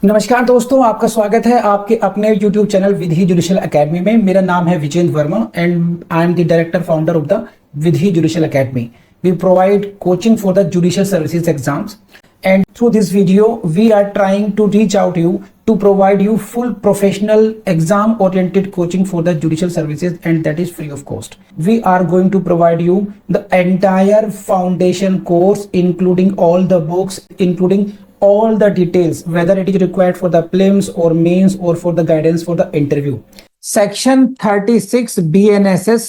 नमस्कार दोस्तों, आपका स्वागत है आपके अपने YouTube channel Vidhi Judicial Academy में। मेरा नाम है Vijendra Verma and I am the director founder of the Vidhi Judicial Academy. We provide coaching for the judicial services exams, and through this video we are trying to reach out you to provide you full professional exam oriented coaching for the judicial services, and that is free of cost. We are going to provide you the entire foundation course including all the books, including all the details, whether it is required for the prelims or mains or for the guidance for the interview. Section 36 BNSS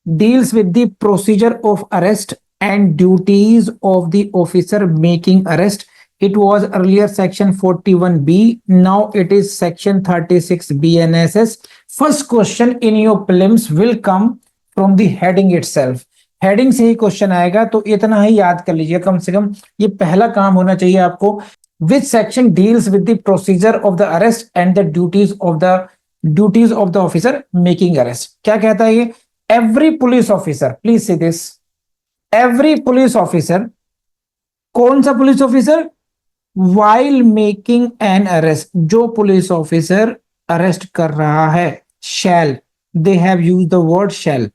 deals with the procedure of arrest and duties of the officer making arrest. It was earlier section 41B, now it is section 36 BNSS. First question in your prelims will come from the heading itself. Heading से ही question आएगा, तो इतना ही याद कर लीजिए, कम से कम ये पहला काम होना चाहिए आपको। Which section deals with the procedure of the arrest and the duties of the officer making arrest. क्या कहता है ये? Every police officer, please see this, every police officer, कौन सा police officer? While making an arrest, जो police officer arrest कर रहा है, shall, they have used the word shall.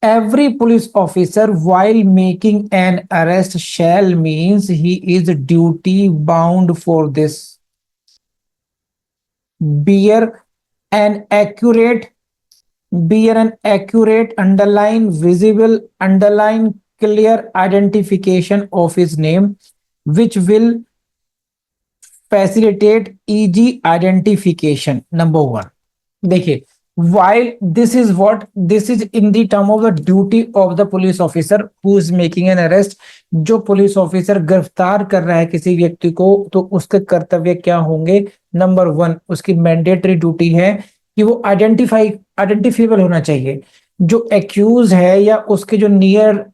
Every police officer while making an arrest shall means he is duty bound for this. Bear an accurate, underline, visible, underline, clear identification of his name, which will facilitate easy identification. Number one, देखिए, while this is in the term of the duty of the police officer who is making an arrest। जो police officer गिरफ्तार कर रहा है किसी व्यक्ति को, तो उसके कर्तव्य क्या होंगे? नंबर वन, उसकी मैंडेटरी ड्यूटी है कि वो आइडेंटिफिएबल होना चाहिए। जो एक्यूज है या उसके जो नियर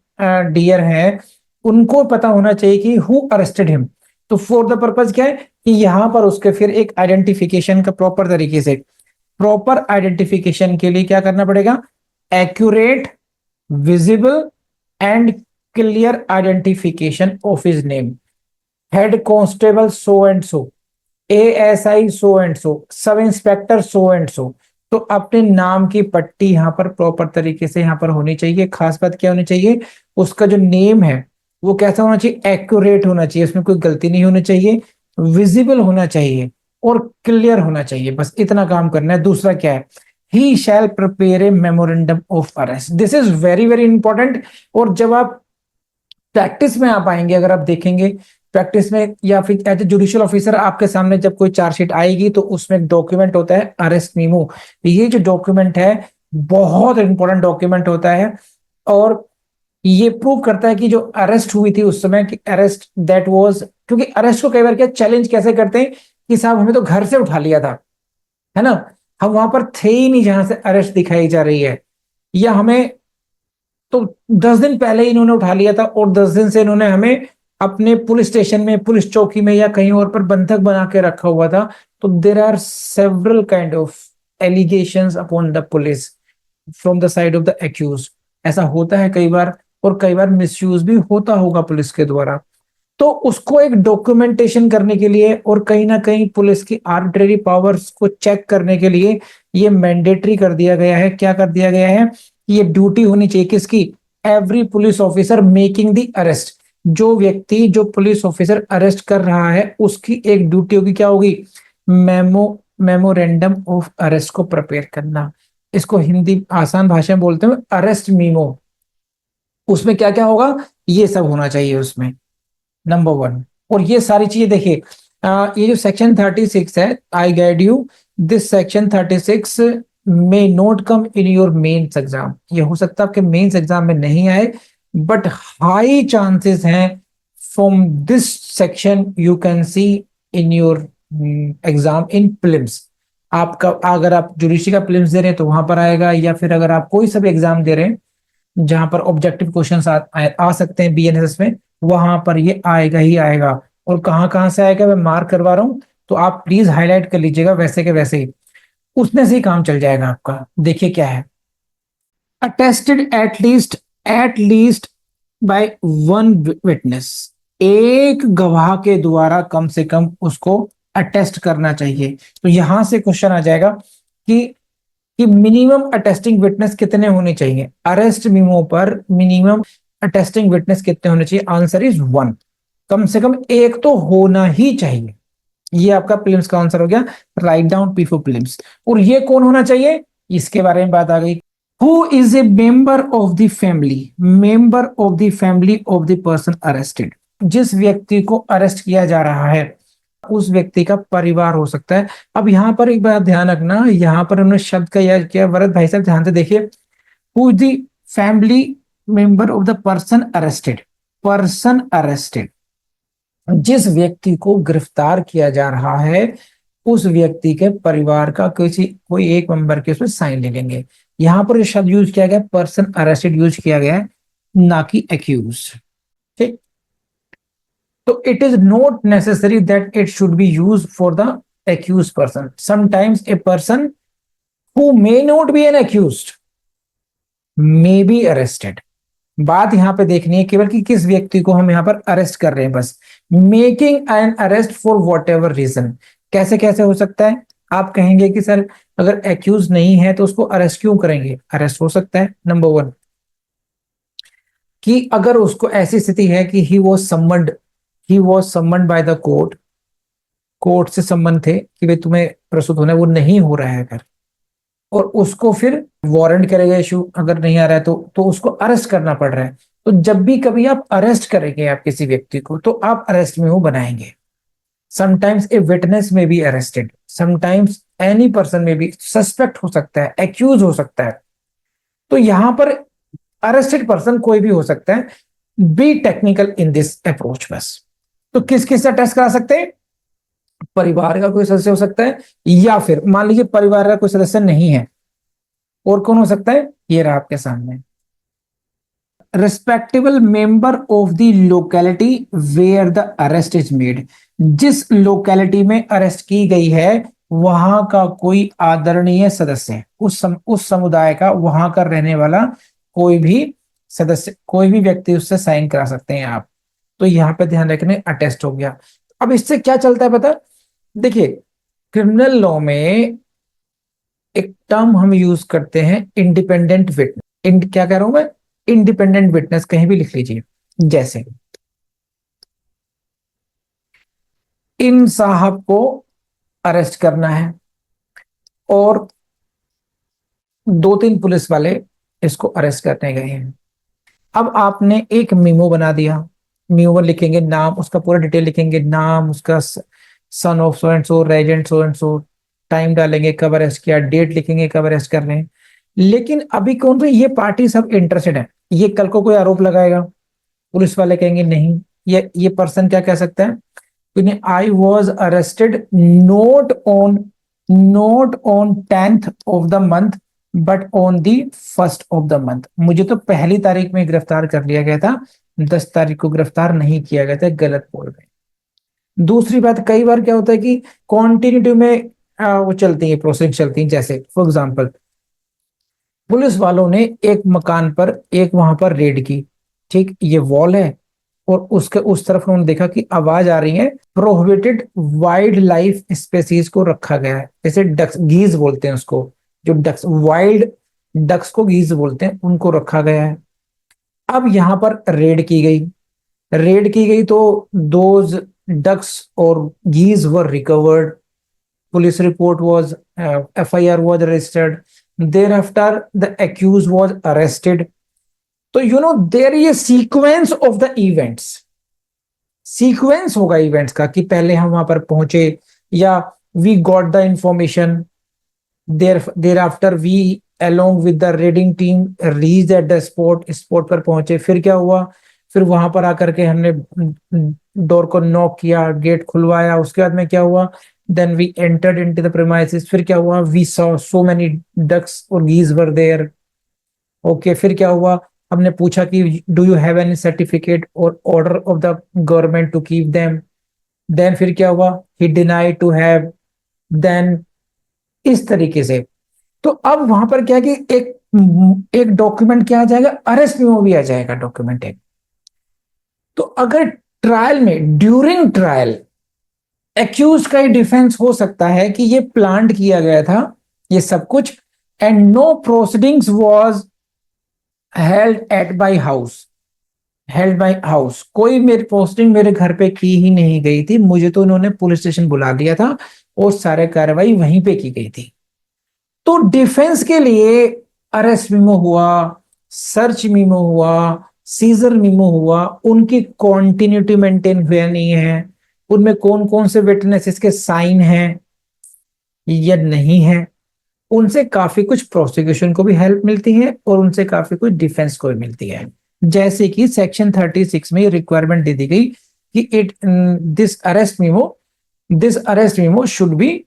डियर है, उनको पता होना चाहिए कि हु अरेस्टेड हिम। तो फॉर द पर्पज क्या है कि यहां पर उसके फिर एक आइडेंटिफिकेशन का प्रॉपर तरीके से, प्रॉपर आइडेंटिफिकेशन के लिए क्या करना पड़ेगा? Accurate, visible and clear identification of his name. Head constable so and so, ASI so and so, sub inspector so and सो। तो अपने नाम की पट्टी यहाँ पर प्रॉपर तरीके से यहाँ पर होनी चाहिए। खास बात क्या होनी चाहिए? उसका जो नेम है वो कैसा होना चाहिए? एक्यूरेट होना चाहिए, उसमें कोई गलती नहीं होनी चाहिए, विजिबल होना चाहिए और क्लियर होना चाहिए। बस इतना काम करना है। दूसरा क्या है? He shall prepare a memorandum of arrest. This is very very important. और जब आप प्रैक्टिस में आप आएंगे, अगर आप देखेंगे प्रैक्टिस में या फिर एज ए जुडिशियल ऑफिसर, आपके सामने जब कोई चार्जशीट आएगी तो उसमें एक डॉक्यूमेंट होता है अरेस्ट मीमो। ये जो डॉक्यूमेंट है बहुत इंपॉर्टेंट डॉक्यूमेंट होता है, और ये प्रूव करता है कि जो अरेस्ट हुई थी उस समय की अरेस्ट दैट वाज, क्योंकि अरेस्ट को कई बार क्या चैलेंज कैसे करते हैं कि साहब हमें तो घर से उठा लिया था, है ना, हम वहां पर थे ही नहीं जहां से अरेस्ट दिखाई जा रही है, या हमें तो 10 दिन पहले ही इन्होंने उठा लिया था और 10 दिन से इन्होंने हमें अपने पुलिस स्टेशन में, पुलिस चौकी में या कहीं और पर बंधक बना के रखा हुआ था। तो there are several kind of allegations upon the police from the side of the accuse. ऐसा होता है कई बार, और कई बार मिसयूज भी होता होगा पुलिस के द्वारा। तो उसको एक डॉक्यूमेंटेशन करने के लिए और कहीं ना कहीं पुलिस की आर्बिट्रेरी पावर्स को चेक करने के लिए ये मैंडेटरी कर दिया गया है। क्या कर दिया गया है? ये ड्यूटी होनी चाहिए किसकी? Every police officer making the arrest. जो व्यक्ति, जो पुलिस ऑफिसर अरेस्ट कर रहा है, उसकी एक ड्यूटी होगी, क्या होगी? मेमोरेंडम ऑफ अरेस्ट को प्रिपेयर करना। इसको हिंदी आसान भाषा में बोलते हैं अरेस्ट मीमो। उसमें क्या क्या होगा? ये सब होना चाहिए उसमें, नंबर वन। और ये सारी चीजें देखिए, ये जो सेक्शन 36 है, I guide you, this section 36 may not come in your mains exam. ये हो सकता है आपके मेंस एग्जाम में नहीं आए, बट हाई चांसेस हैं from this section you can see in your exam in prelims. आपका अगर आप जुडिशरी का प्रीलिम्स दे रहे हैं तो वहां पर आएगा, या फिर अगर आप कोई सा भी एग्जाम दे रहे हैं जहां पर ऑब्जेक्टिव क्वेश्चंस आ सकते हैं बीएनएसएस में, वहां पर ये आएगा ही आएगा। और कहां कहां से आएगा मैं मार्क करवा रहा हूं, तो आप प्लीज हाईलाइट कर लीजिएगा, वैसे के वैसे ही उसमें से ही काम चल जाएगा आपका। देखिए क्या है, attested at least by one witness. एक गवाह के द्वारा कम से कम उसको अटेस्ट करना चाहिए। तो यहां से क्वेश्चन आ जाएगा कि मिनिमम अटेस्टिंग विटनेस कितने होने चाहिए अरेस्ट मेमो पर, मिनिमम अटेस्टिंग विटनेस कितने होने चाहिए? Answer is 1। कम से कम एक तो होना ही चाहिए। ये आपका प्रीलिम्स का आंसर हो गया। Write down P for prelims. और ये कौन होना चाहिए, इसके बारे में बात आ गई। Who is a member of the family, member of the family of the person arrested. जिस व्यक्ति को अरेस्ट किया जा रहा है उस व्यक्ति का परिवार हो सकता है। अब यहां पर एक बात ध्यान रखना, यहां पर उन्होंने शब्द का याद किया। वरद भाई साहब ध्यान से देखिए, who is the family member of the person arrested, person arrested. जिस व्यक्ति को गिरफ्तार किया जा रहा है उस व्यक्ति के परिवार का किसी कोई एक मेंबर के उसमें साइन ले लेंगे। यहां पर जो शब्द यूज किया गया पर्सन अरेस्टेड यूज किया गया है, ना कि एक्यूज। ठीक, तो it is not necessary that it should B use for the accused person. Sometimes a person who may not be an accused may be arrested. बात यहां पे देखनी है केवल कि किस व्यक्ति को हम यहां पर अरेस्ट कर रहे हैं, बस। Making an arrest for whatever reason, कैसे कैसे हो सकता है? आप कहेंगे कि सर अगर एक्यूज नहीं है तो उसको अरेस्ट क्यों करेंगे? अरेस्ट हो सकता है नंबर 1 कि अगर उसको ऐसी स्थिति है कि he was summoned by the court, court से सम्मन थे कि भाई तुम्हें प्रस्तुत होना है, वो नहीं हो रहा है अगर, और उसको फिर वारंट करेगा इशू, अगर नहीं आ रहा है तो उसको अरेस्ट करना पड़ रहा है। तो जब भी कभी आप अरेस्ट करेंगे आप किसी व्यक्ति को तो आप अरेस्ट में वो बनाएंगे। समटाइम्स ए विटनेस में be arrested, sometimes any person में भी सस्पेक्ट हो सकता है, एक्यूज हो सकता है। तो यहां पर अरेस्टेड पर्सन कोई भी हो सकता है। Be technical in this approach बस। तो किस किस से टेस्ट करा सकते हैं? परिवार का कोई सदस्य हो सकता है, या फिर मान लीजिए परिवार का कोई सदस्य नहीं है, और कौन हो सकता है? ये रहा आपके सामने, respectable member of the locality where the arrest is made. जिस लोकेलिटी में अरेस्ट की गई है वहां का कोई आदरणीय सदस्य, उस समुदाय का, वहां का रहने वाला कोई भी सदस्य, कोई भी व्यक्ति उससे साइन करा सकते हैं आप। तो यहां पे ध्यान रखने अटेस्ट हो गया। अब इससे क्या चलता है पता? देखिए, क्रिमिनल लॉ में एक टर्म हम यूज करते हैं इंडिपेंडेंट विटनेस। क्या कह रहा हूं मैं? इंडिपेंडेंट विटनेस, कहीं भी लिख लीजिए। जैसे इन साहब को अरेस्ट करना है और 2-3 पुलिस वाले इसको अरेस्ट करने गए हैं। अब आपने एक मीमो बना दिया, मीमो लिखेंगे नाम, उसका पूरा डिटेल लिखेंगे, नाम उसका, son of so and so, resident so and so, time डालेंगे कब अरेस्ट किया, डेट लिखेंगे कब अरेस्ट कर रहे हैं। लेकिन अभी कौन सा, ये पार्टी सब इंटरेस्टेड है, ये कल को कोई आरोप लगाएगा, पुलिस वाले कहेंगे नहीं, ये पर्सन क्या कह सकता है? I was arrested not on 10th of the month but on the 1st of the month. मुझे तो पहली तारीख में गिरफ्तार कर लिया गया था, 10 तारीख को गिरफ्तार नहीं किया गया था, गलत बोल रहे हैं। दूसरी बात, कई बार क्या होता है कि कॉन्टिन्यूटी में वो चलती है, प्रोसेसिंग चलती है। जैसे फॉर एग्जाम्पल पुलिस वालों ने एक मकान पर, एक वहां पर रेड की, ठीक, ये वॉल है और उसके उस तरफ उन्होंने देखा कि आवाज आ रही है, प्रोहिबिटेड वाइल्ड लाइफ स्पेसीज को रखा गया है, जैसे डक्स, गीज बोलते हैं उसको, जो डक्स, वाइल्ड डक्स को गीज बोलते हैं, उनको रखा गया है। अब यहां पर रेड की गई, तो दोज डक्स और geese were recovered, police report was FIR was registered, thereafter the accused was arrested। तो there is a sequence of the events, sequence होगा इवेंट्स का कि पहले हम वहां पर पहुंचे, या we got the information, thereafter we along with the raiding team reached at the spot पर पहुंचे। फिर क्या हुआ? फिर वहां पर आकर के हमने डोर को नॉक किया, गेट खुलवाया। उसके बाद में क्या हुआ? Then we entered into the premises. फिर क्या हुआ? We saw so many ducks और गीज वर देयर। ओके, फिर क्या हुआ? हमने पूछा कि do you have any certificate और order of the government to keep them. Then फिर क्या हुआ? He denied to have. Then इस तरीके से। तो अब वहां पर क्या है कि एक डॉक्यूमेंट क्या आ जाएगा? अरेस्ट मेमो भी आ जाएगा डॉक्यूमेंट एक। तो अगर ट्रायल में, ड्यूरिंग ट्रायल एक्यूज का ही डिफेंस हो सकता है कि ये प्लांट किया गया था ये सब कुछ, and no proceedings was held at by house, held by house, कोई मेरी पोस्टिंग मेरे घर पे की ही नहीं गई थी, मुझे तो उन्होंने पुलिस स्टेशन बुला दिया था और सारे कार्रवाई वहीं पे की गई थी। तो डिफेंस के लिए अरेस्ट मीमो हुआ, सर्च मीमो हुआ, सीजर मीमो हुआ, उनकी कॉन्टिन्यूटी मेंटेन हुआ नहीं है, उनमें कौन कौन से विटनेसेस के साइन हैं या नहीं है, उनसे काफी कुछ प्रोसिक्यूशन को भी हेल्प मिलती है और उनसे काफी कुछ डिफेंस को भी मिलती है। जैसे कि सेक्शन 36 में रिक्वायरमेंट दे दी गई कि it this arrest memo should be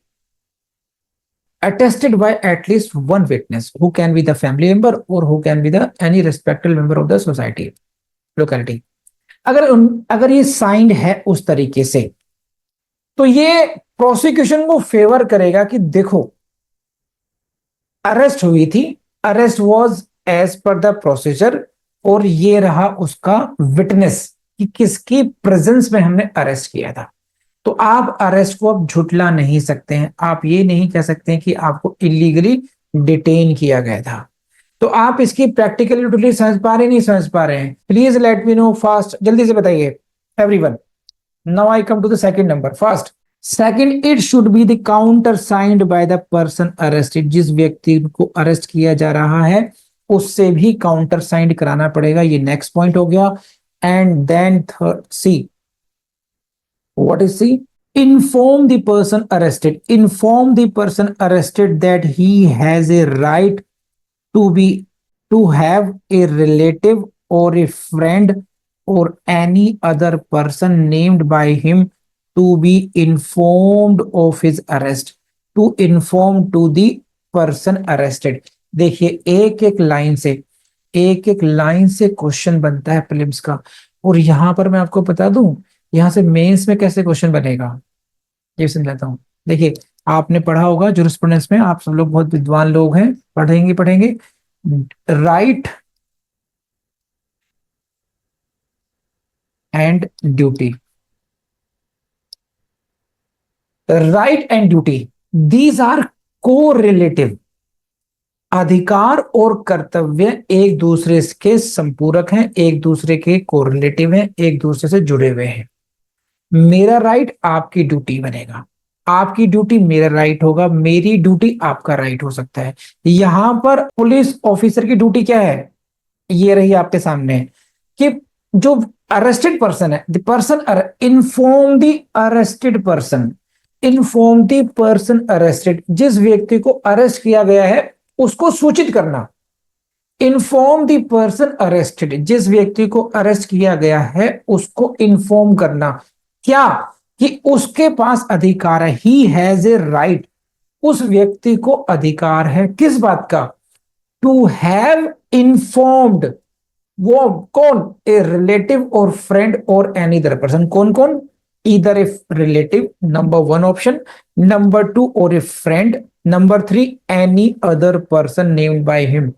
attested by at least one witness who can be the family member or who can be the any respected member of the society locality। अगर ये signed है उस तरीके से तो ये prosecution को favour करेगा कि देखो अरेस्ट हुई थी, arrest was as per the procedure, और ये रहा उसका विटनेस कि किसकी प्रेजेंस में हमने अरेस्ट किया था। तो आप अरेस्ट को अब झुटला नहीं सकते हैं, आप ये नहीं कह सकते हैं कि आपको इलीगली डिटेन किया गया था। तो आप इसकी प्रैक्टिकल यूटिलिटी समझ पा रहे हैं, नहीं समझ पा रहे हैं? Please let me know fast, जल्दी से बताइए everyone. Now I come to the second number fast. Second, it should be the countersigned by the person arrested, जिस व्यक्ति को अरेस्ट किया जा रहा है उससे भी काउंटर साइंड कराना पड़ेगा, ये नेक्स्ट पॉइंट हो गया। And then third C, what is C? Inform the person arrested. Inform the person arrested that he has a right to be to have a relative or a friend or any other person named by him to be informed of his arrest. To inform to the person arrested। देखिए एक एक line से question बनता है prelims का। और यहां पर मैं आपको बता दूं यहां से मेंस में कैसे क्वेश्चन बनेगा, ये समझाता हूँ। देखिए आपने पढ़ा होगा जूरिस्प्रूडेंस में, आप सब लोग बहुत विद्वान लोग हैं, पढ़ेंगे पढ़ेंगे। Right and duty, right and duty these are correlative. अधिकार और कर्तव्य एक दूसरे के संपूरक हैं, एक दूसरे के कोरिलेटिव हैं, एक दूसरे से जुड़े हुए हैं। मेरा राइट आपकी ड्यूटी बनेगा, आपकी ड्यूटी मेरा राइट होगा, मेरी ड्यूटी आपका राइट हो सकता है। यहां पर पुलिस ऑफिसर की ड्यूटी क्या है, ये रही आपके सामने कि जो अरेस्टेड पर्सन है, the person inform the arrested person, inform the person arrested, जिस व्यक्ति को अरेस्ट किया गया है उसको सूचित करना। इन्फॉर्म द पर्सन अरेस्टेड, जिस व्यक्ति को अरेस्ट किया गया है उसको इन्फॉर्म करना, क्या कि उसके पास अधिकार है, ही हैज ए राइट, उस व्यक्ति को अधिकार है किस बात का, टू हैव इन्फॉर्म्ड। वो कौन, ए रिलेटिव और फ्रेंड और एनी अदर पर्सन, कौन कौन, इधर a relative number one option, number two और a friend, number three any other person named by him.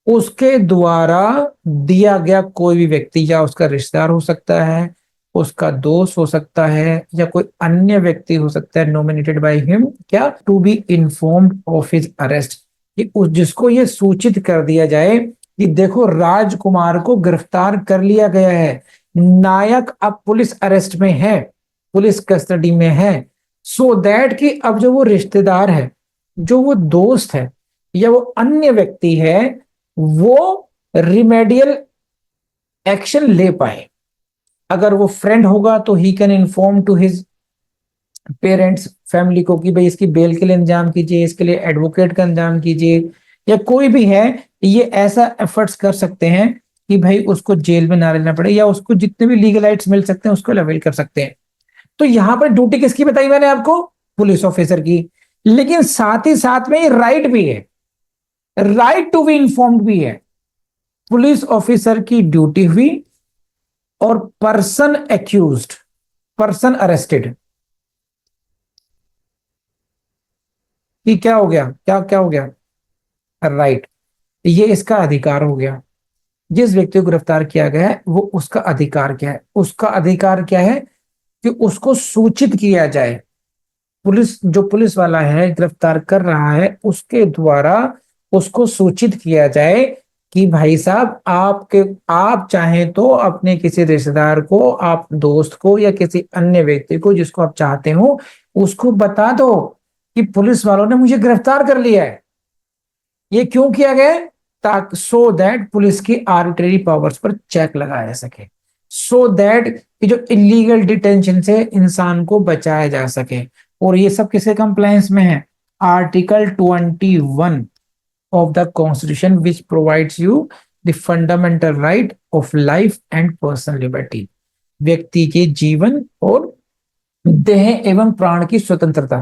उसके द्वारा दिया गया कोई भी व्यक्ति, या उसका रिश्तेदार हो सकता है, उसका दोस्त हो सकता है, या कोई अन्य व्यक्ति हो सकता है नॉमिनेटेड बाय हिम, क्या, to be informed of his arrest, कि उस जिसको ये सूचित कर दिया जाए कि देखो राजकुमार को गिरफ्तार कर लिया गया है, नायक अब पुलिस अरेस्ट में है, पुलिस कस्टडी में है, सो दैट कि अब जो वो रिश्तेदार है, जो वो दोस्त है, या वो अन्य व्यक्ति है, वो रिमेडियल एक्शन ले पाए। अगर वो फ्रेंड होगा तो he can inform to his parents, family को कि भाई इसकी बेल के लिए इंतजाम कीजिए, इसके लिए एडवोकेट का इंतजाम कीजिए, या कोई भी है ये ऐसा एफर्ट्स कर सकते हैं कि भाई उसको जेल में ना रहना पड़े, या उसको जितने भी लीगल राइट्स मिल सकते हैं उसको अवेल कर सकते हैं। तो यहां पर ड्यूटी किसकी बताई मैंने आपको, पुलिस ऑफिसर की। लेकिन साथ ही साथ में राइट भी है, राइट टू बी इन्फॉर्म्ड भी है। पुलिस ऑफिसर की ड्यूटी हुई, और पर्सन एक्यूज्ड, पर्सन अरेस्टेड कि क्या हो गया, क्या क्या हो गया, राइट, ये इसका अधिकार हो गया। जिस व्यक्ति को गिरफ्तार किया गया है वो उसका अधिकार क्या है, उसका अधिकार क्या है कि उसको सूचित किया जाए। पुलिस, जो पुलिस वाला है गिरफ्तार कर रहा है, उसके द्वारा उसको सूचित किया जाए कि भाई साहब आपके, आप चाहें तो अपने किसी रिश्तेदार को, आप दोस्त को या किसी अन्य व्यक्ति को जिसको आप चाहते हो उसको बता दो कि पुलिस वालों ने मुझे गिरफ्तार कर लिया है। ये क्यों किया गया है? ताकि सो दैट पुलिस की आर्बिट्रेरी पावर्स पर चेक लगाया जा सके, सो दैट कि जो इलीगल डिटेंशन से इंसान को बचाया जा सके। और ये सब किसके कंप्लायंस में है? Article 21 of the constitution which provides you the fundamental right of life and personal liberty, व्यक्ति के जीवन और देह एवं प्राण की स्वतंत्रता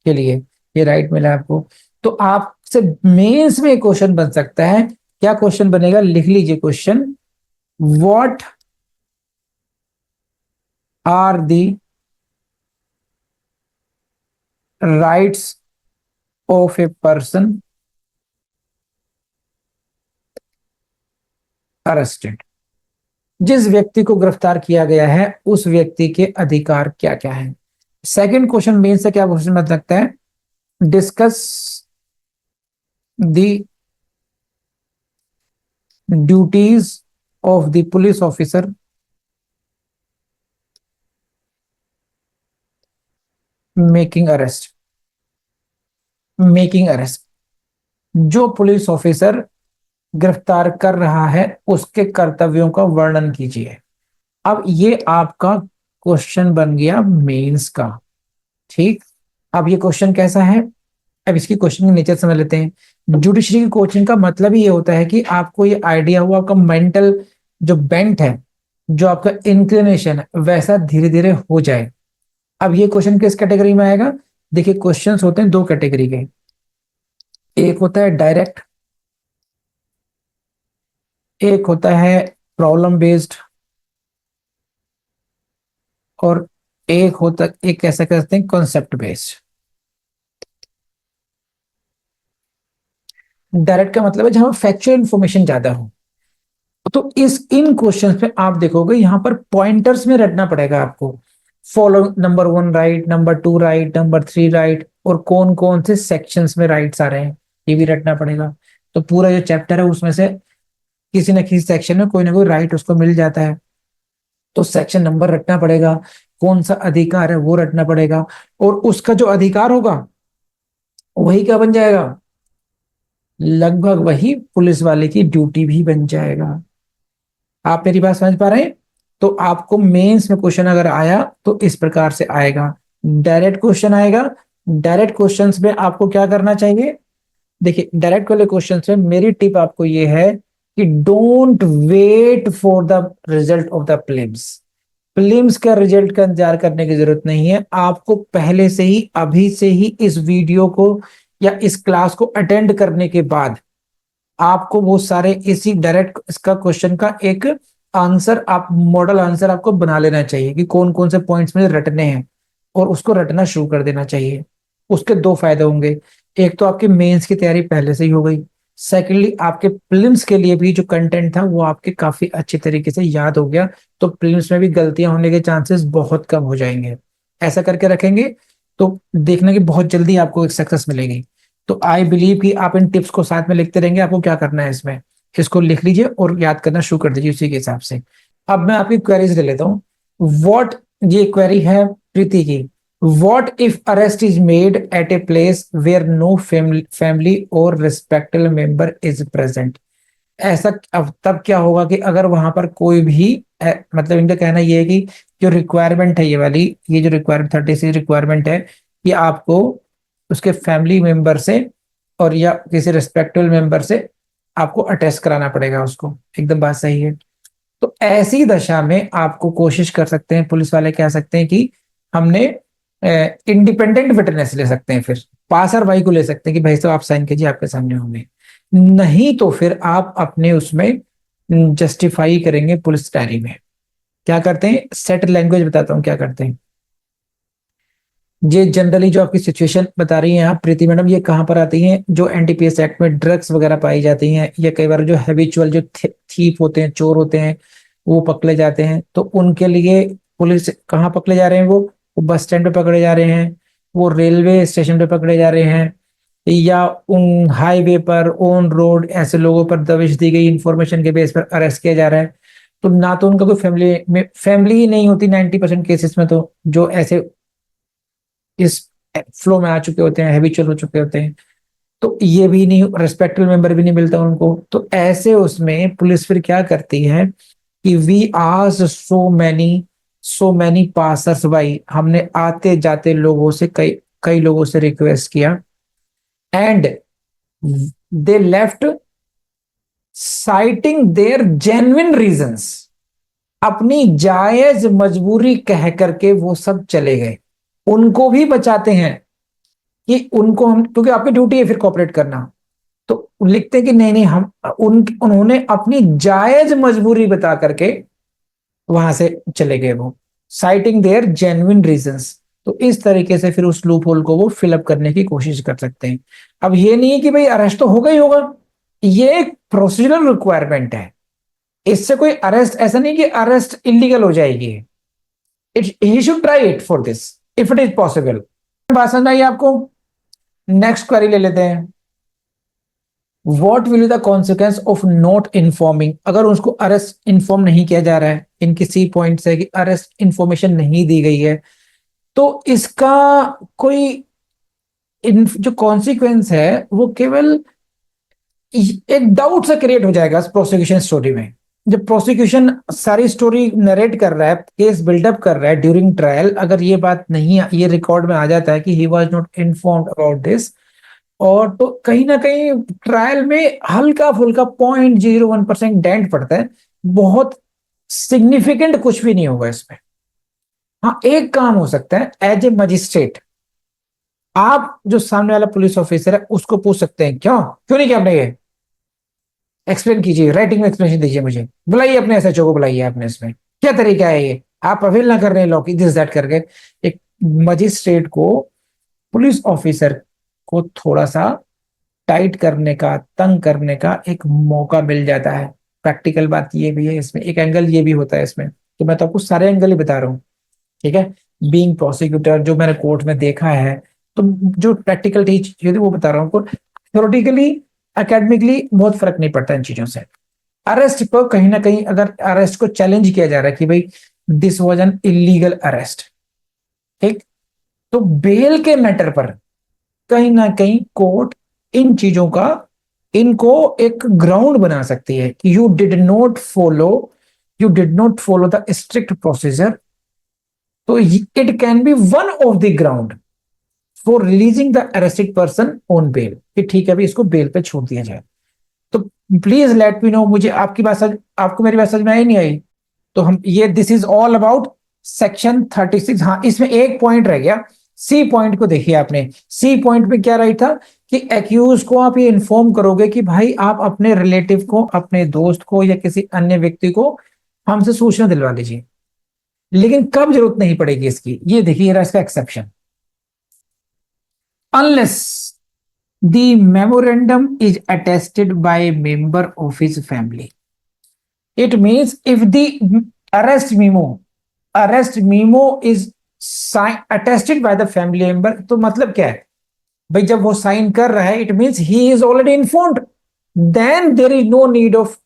के लिए ये राइट मिला है आपको। तो आपसे मेंस में क्वेश्चन बन सकता है। क्या क्वेश्चन बनेगा? लिख लीजिए question, what are the rights of a person arrested? जिस व्यक्ति को गिरफ्तार किया गया है उस व्यक्ति के अधिकार क्या क्या है। सेकंड क्वेश्चन मेन से क्या क्वेश्चन बन सकता है? Discuss the duties of the police officer making arrest. Making arrest, जो पुलिस ऑफिसर गिरफ्तार कर रहा है उसके कर्तव्यों का वर्णन कीजिए। अब ये आपका क्वेश्चन बन गया मेंस का। ठीक, अब ये क्वेश्चन कैसा है? अब इसकी क्वेश्चन की नेचर समझ लेते हैं। जुडिशरी की कोचिंग का मतलब ही ये होता है कि आपको ये आइडिया हुआ, आपका मेंटल जो बेंट है, जो आपका इंक्लिनेशन है वैसा धीरे धीरे हो जाए। अब ये क्वेश्चन किस कैटेगरी में आएगा? देखिए क्वेश्चंस होते हैं दो कैटेगरी के, एक होता है डायरेक्ट, एक होता है प्रॉब्लम बेस्ड, और एक होता, एक कैसे कहते हैं, कॉन्सेप्ट बेस्ड। डायरेक्ट का मतलब है जहां फैक्चुअल इंफॉर्मेशन ज्यादा हो। तो इस इन क्वेश्चंस पे आप देखोगे यहाँ पर पॉइंटर्स में रटना पड़ेगा आपको। Follow number 1 right, number 2 right, number 3 right, और कौन कौन से सेक्शंस में राइट्स आ रहे हैं ये भी रटना पड़ेगा। तो पूरा जो चैप्टर है उसमें से किसी न किसी सेक्शन में कोई ना कोई राइट उसको मिल जाता है, तो सेक्शन नंबर रटना पड़ेगा, कौन सा अधिकार है वो रटना पड़ेगा, और उसका जो अधिकार होगा वही क्या बन जाएगा? लगभग वही पुलिस वाले की ड्यूटी भी बन जाएगा। आप मेरी बात समझ पा रहे हैं? तो आपको मेंस में क्वेश्चन अगर आया तो इस प्रकार से आएगा, डायरेक्ट क्वेश्चन आएगा। डायरेक्ट क्वेश्चंस में आपको क्या करना चाहिए? देखिए डायरेक्ट वाले क्वेश्चंस में मेरी टिप आपको ये है कि don't wait for the result of the prelims. Prelims का रिजल्ट का इंतजार करने की जरूरत नहीं है, आपको पहले से ही, अभी से ही इस वीडियो को या इस क्लास को अटेंड करने के बाद आपको वो सारे इसी डायरेक्ट इसका क्वेश्चन का एक आंसर, आप मॉडल आंसर आपको बना लेना चाहिए कि कौन कौन से पॉइंट्स में रटने हैं, और उसको रटना शुरू कर देना चाहिए। उसके दो फायदे होंगे, एक तो आपकी मेंस की तैयारी पहले से ही हो गई, सेकेंडली आपके प्रीलिम्स के लिए भी जो कंटेंट था वो आपके काफी अच्छे तरीके से याद हो गया, तो प्रीलिम्स में भी गलतियां होने के चांसेस बहुत कम हो जाएंगे। ऐसा करके रखेंगे तो देखना कि बहुत जल्दी आपको एक सक्सेस मिलेगी। तो आई बिलीव कि आप इन टिप्स को साथ में लिखते रहेंगे। आपको क्या करना है इसमें, इसको लिख लीजिए और याद करना शुरू कर दीजिए उसी के हिसाब से। अब मैं आपकी क्वेरीज ले लेता हूँ। व्हाट, ये क्वेरी है प्रीति की, what if arrest is made at a place where no family और रिस्पेक्टेबल मेंबर इज प्रेजेंट। ऐसा अब तब क्या होगा कि अगर वहां पर कोई भी मतलब इनका कहना यह है कि जो रिक्वायरमेंट है, ये वाली, ये जो रिक्वायरमेंट 36 रिक्वायरमेंट है, कि आपको उसके फैमिली मेंबर से और या किसी रिस्पेक्टेबल मेंबर से आपको अटेस्ट कराना पड़ेगा उसको। एकदम बात सही है। तो ऐसी दशा में आपको कोशिश कर सकते हैं, पुलिस वाले कह सकते हैं कि हमने इंडिपेंडेंट विटनेस ले सकते हैं, फिर पासर भाई को ले सकते हैं कि भाई साहब आप साइन कीजिए, आपके सामने होंगे। नहीं तो फिर आप अपने उसमें जस्टिफाई करेंगे पुलिस डायरी में। क्या करते हैं, सेट लैंग्वेज बताता हूं क्या करते हैं। ये जनरली जो आपकी सिचुएशन बता रही हैं आप प्रीति मैडम, ये कहाँ पर आती हैं? जो एनडीपीएस एक्ट में ड्रग्स वगैरह पाई जाती हैं, या कई बार जो हैबिचुअल जो थीप होते हैं, चोर होते हैं, वो पकड़े जाते हैं, तो उनके लिए पुलिस कहाँ पकड़े जा रहे हैं? वो बस स्टैंड पे पकड़े जा रहे हैं, वो रेलवे स्टेशन पे पकड़े जा रहे हैं, या उन हाईवे पर ऑन रोड ऐसे लोगों पर दबिश दी गई इंफॉर्मेशन के बेस पर अरेस्ट किया जा रहा है। तो ना तो उनका कोई फैमिली ही नहीं होती 90% केसेस में, तो जो ऐसे इस फ्लो में आ चुके होते हैं, हैबिचुअल हो चुके होते हैं, तो ये भी नहीं, रेस्पेक्टेबल मेंबर भी नहीं मिलता उनको। तो ऐसे उसमें पुलिस फिर क्या करती है कि we asked so many passers by, हमने आते जाते लोगों से कई कई लोगों से रिक्वेस्ट किया, and they left citing their genuine reasons, अपनी जायज मजबूरी कह करके वो सब चले गए। उनको भी बचाते हैं कि उनको हम, क्योंकि आपकी ड्यूटी है फिर कोऑपरेट करना, तो लिखते हैं कि नहीं नहीं हम उन्होंने अपनी जायज मजबूरी बता करके वहां से चले गए, वो साइटिंग देयर जेन्युइन रीजंस। तो इस तरीके से फिर उस लूप होल को वो फिलअप करने की कोशिश कर सकते हैं। अब ये नहीं है कि भाई अरेस्ट तो होगा ही होगा, ये एक प्रोसीजरल रिक्वायरमेंट है, इससे कोई अरेस्ट ऐसा नहीं कि अरेस्ट इलीगल हो जाएगी। It he should try it for this if it is possible. बात समझ आई आपको? नेक्स्ट क्वेरी ले लेते हैं। What will the consequence of not informing, अगर उसको अरेस्ट इन्फॉर्म नहीं किया जा रहा है, इनकी सी पॉइंट्स है कि अरेस्ट इन्फॉर्मेशन नहीं दी गई है, तो इसका कोई जो कॉन्सिक्वेंस है वो केवल एक डाउट सा क्रिएट हो जाएगा प्रोसिक्यूशन स्टोरी में। जब प्रोसिक्यूशन सारी स्टोरी नरेट कर रहा है, केस बिल्डअप कर रहा है ड्यूरिंग ट्रायल, अगर ये बात नहीं, ये रिकॉर्ड में आ जाता है कि he was not informed about this, और तो कहीं ना कहीं ट्रायल में हल्का फुल्का 0.01% डेंट पड़ता है, बहुत सिग्निफिकेंट कुछ भी नहीं होगा इसमें। हाँ, एक काम हो सकता है, एज ए मजिस्ट्रेट आप जो सामने वाला पुलिस ऑफिसर है उसको पूछ सकते हैं, क्यों क्यों नहीं किया आपने ये, एक्सप्लेन कीजिए, राइटिंग में एक्सप्लेनेशन दीजिए, मुझे बुलाइए, अपने एसएचओ को बुलाइए, आपने इसमें क्या तरीका है ये, आप अवेल ना कर रहे हैं लॉ की दिस दैट करके। एक मजिस्ट्रेट को पुलिस ऑफिसर को थोड़ा सा टाइट करने का, तंग करने का एक मौका मिल जाता है। प्रैक्टिकल बात ये भी है इसमें, एक एंगल ये भी होता है इसमें, तो मैं तो आपको सारे एंगल ही बता रहा हूँ, ठीक है। बीइंग प्रोसिक्यूटर जो मैंने कोर्ट में देखा है, तो जो प्रैक्टिकल चीज वो बता रहा हूँ, थ्योरेटिकली एकेडमिकली बहुत फर्क नहीं पड़ता इन चीजों से। अरेस्ट पर कहीं ना कहीं अगर अरेस्ट को चैलेंज किया जा रहा है कि भाई this was an illegal arrest, ठीक, तो बेल के मैटर पर कहीं ना कहीं कोर्ट इन चीजों का, इनको एक ग्राउंड बना सकती है कि you did not follow the strict procedure, तो it can be one of the ground for releasing the arrested person on bail, कि ठीक है, अभी इसको बेल पे छोड़ दिया जाए। तो प्लीज लेट मी नो, मुझे आपकी बात आपको मेरी बात समझ में आई नहीं आई? तो हम ये this is all about section 36। हाँ, इसमें एक पॉइंट रह गया, सी पॉइंट को देखिए आपने। सी पॉइंट में क्या राइट था कि एक्यूज को आप ये इन्फॉर्म करोगे कि भाई आप अपने रिलेटिव को, अपने दोस्त को या किसी अन्य व्यक्ति को हमसे सूचना दिलवा दीजिए, लेकिन कब जरूरत नहीं पड़ेगी इसकी, ये देखिए इसका exception, unless the memorandum is attested by a member of his family. It means if the arrest memo is attested by the family member, तो मतलब क्या है भाई, जब वो साइन कर रहा है, it means he is already informed, then there is no need of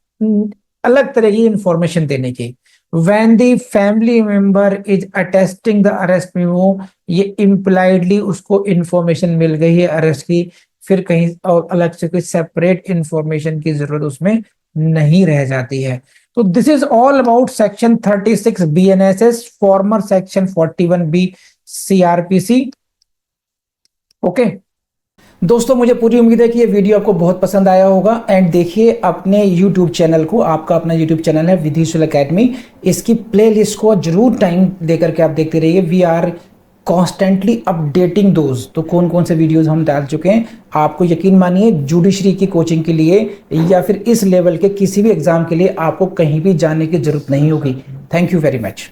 अलग तरह की इंफॉर्मेशन देने की। when the family member is attesting the arrest memo, ये impliedly उसको इंफॉर्मेशन मिल गई है अरेस्ट की, फिर कहीं और अलग से कोई सेपरेट इंफॉर्मेशन की जरूरत उसमें नहीं रह जाती है। तो this is all about section 36 BNSS, farmer section 41B CRPC। Okay दोस्तों, मुझे पूरी उम्मीद है कि ये वीडियो आपको बहुत पसंद आया होगा। एंड देखिए अपने YouTube चैनल को, आपका अपना YouTube चैनल है विधिशूल एकेडमी, इसकी प्लेलिस्ट को जरूर टाइम देकर के आप देखते रहिए। वी आर कॉन्स्टेंटली अपडेटिंग दोस्त, तो कौन कौन से वीडियोस हम डाल चुके हैं, आपको यकीन मानिए जुडिशरी की कोचिंग के लिए या फिर इस लेवल के किसी भी एग्जाम के लिए आपको कहीं भी जाने की जरूरत नहीं होगी। Thank you very much.